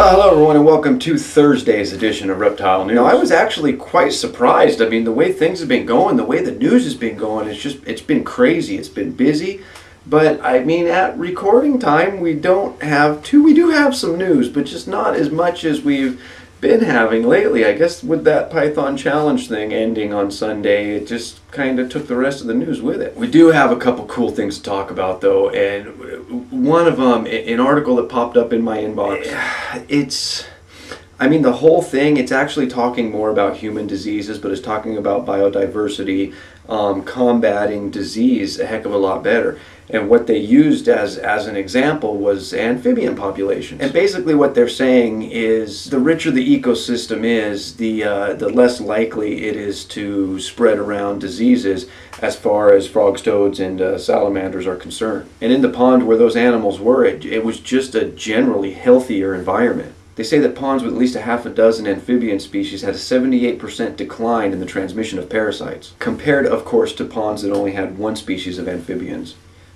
Well, hello everyone and welcome to Thursday's edition of Reptile News. Now, I was actually quite surprised. I mean, the way things have been going, the way the news has been going, it's been crazy. It's been busy. But, I mean, at recording time, we do have some news, but just not as much as we've been having lately. I guess with that Python challenge thing ending on Sunday, it just kind of took the rest of the news with it. We do have a couple cool things to talk about though, and one of them, an article that popped up in my inbox, the whole thing, it's actually talking more about human diseases, but it's talking about biodiversity, combating disease a heck of a lot better. And what they used as an example was amphibian populations. And basically what they're saying is the richer the ecosystem is, the less likely it is to spread around diseases as far as frogs, toads, and salamanders are concerned. And in the pond where those animals were, it was just a generally healthier environment. They say that ponds with at least a half a dozen amphibian species had a 78% decline in the transmission of parasites, compared, of course, to ponds that only had one species of amphibians.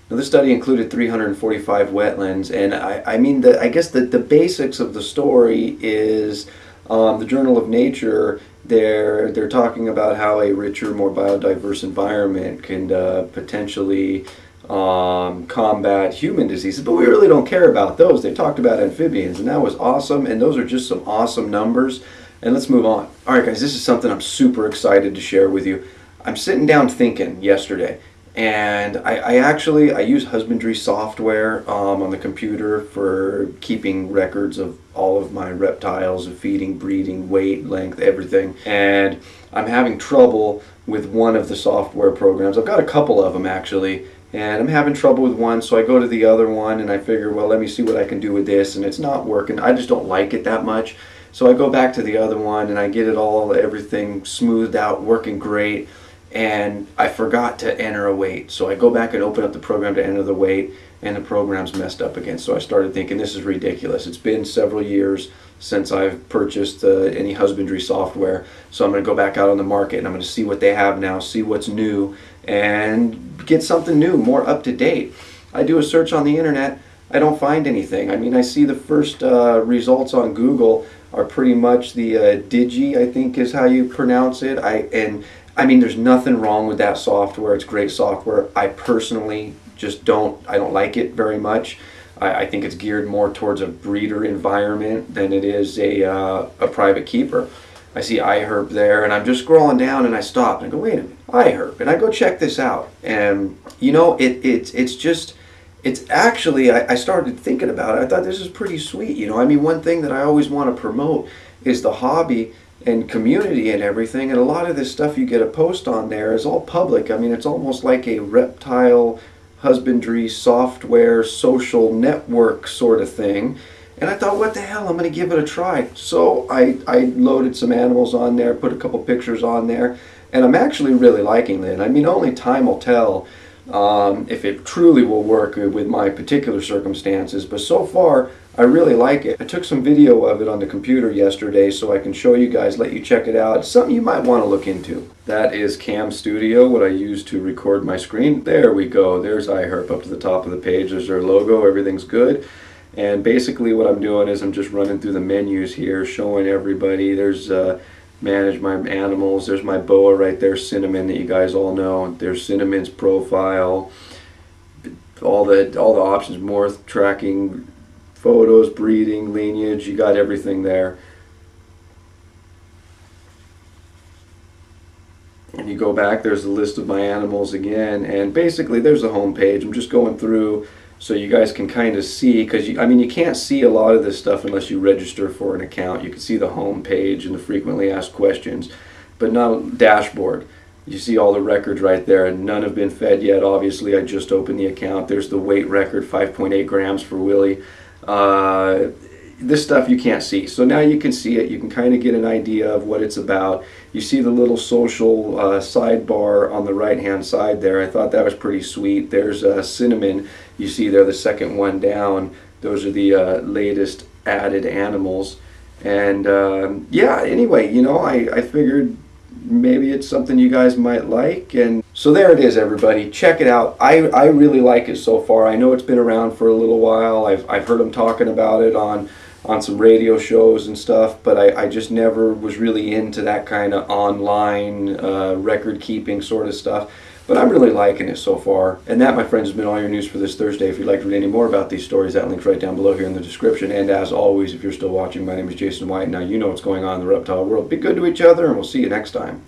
Now, this study included 345 wetlands, and I guess the basics of the story is the Journal of Nature. They're talking about how a richer, more biodiverse environment can potentially combat human diseases, but we really don't care about those. They talked about amphibians, and that was awesome, and those are just some awesome numbers. And let's move on. Alright guys, this is something I'm super excited to share with you. I'm sitting down thinking yesterday, and I use husbandry software on the computer for keeping records of all of my reptiles, of feeding, breeding, weight, length, everything. And I'm having trouble with one of the software programs. I've got a couple of them actually, and I'm having trouble with one, so I go to the other one and I figure, well, let me see what I can do with this, and it's not working. I just don't like it that much. So I go back to the other one and I get everything smoothed out, working great. And I forgot to enter a weight, so I go back and open up the program to enter the weight, and the program's messed up again. So I started thinking, this is ridiculous. It's been several years since I've purchased any husbandry software, so I'm going to go back out on the market and I'm going to see what they have now, see what's new, and get something new, more up to date. I do a search on the internet, I don't find anything. I mean, I see the first results on Google are pretty much the Digi, I think is how you pronounce it. I mean, there's nothing wrong with that software. It's great software. I personally just don't like it very much. I think it's geared more towards a breeder environment than it is a private keeper. I see iHerb there, and I'm just scrolling down, and I stop, and I go, wait a minute, iHerb, and I go check this out. And, you know, it's actually, I started thinking about it. I thought this is pretty sweet, you know. I mean, one thing that I always want to promote is the hobby and community and everything, and a lot of this stuff you get a post on there is all public. I mean, it's almost like a reptile husbandry software social network sort of thing. And I thought, what the hell, I'm going to give it a try. So I loaded some animals on there, put a couple pictures on there, and I'm actually really liking it. I mean, only time will tell if it truly will work with my particular circumstances, but so far I really like it. I took some video of it on the computer yesterday so I can show you guys, let you check it out. It's something you might want to look into. That is Cam Studio, what I use to record my screen. There we go, there's iHerb up to the top of the page. There's their logo, everything's good. And basically what I'm doing is I'm just running through the menus here, showing everybody. There's manage my animals. There's my boa right there, Cinnamon, that you guys all know. There's Cinnamon's profile, all the options, morph tracking, photos, breeding, lineage. You got everything there. And you go back, there's a list of my animals again, and basically there's the home page. I'm just going through so you guys can kind of see, because I mean, you can't see a lot of this stuff unless you register for an account. You can see the home page and the frequently asked questions, but not a dashboard. You see all the records right there, and none have been fed yet. Obviously, I just opened the account. There's the weight record, 5.8 grams for Willie. This stuff you can't see, so now you can see it. You can kind of get an idea of what it's about. You see the little social sidebar on the right hand side there. I thought that was pretty sweet. There's Cinnamon, you see there, the second one down. Those are the latest added animals. And yeah, anyway, you know, I figured maybe it's something you guys might like. And so there it is, everybody. Check it out. I really like it so far. I know it's been around for a little while. I've heard them talking about it on on some radio shows and stuff, but I just never was really into that kind of online record keeping sort of stuff. But I'm really liking it so far. And that, my friends, has been all your news for this Thursday. If you'd like to read any more about these stories, that link's right down below here in the description. And as always, if you're still watching, my name is Jason White. Now you know what's going on in the reptile world. Be good to each other, and we'll see you next time.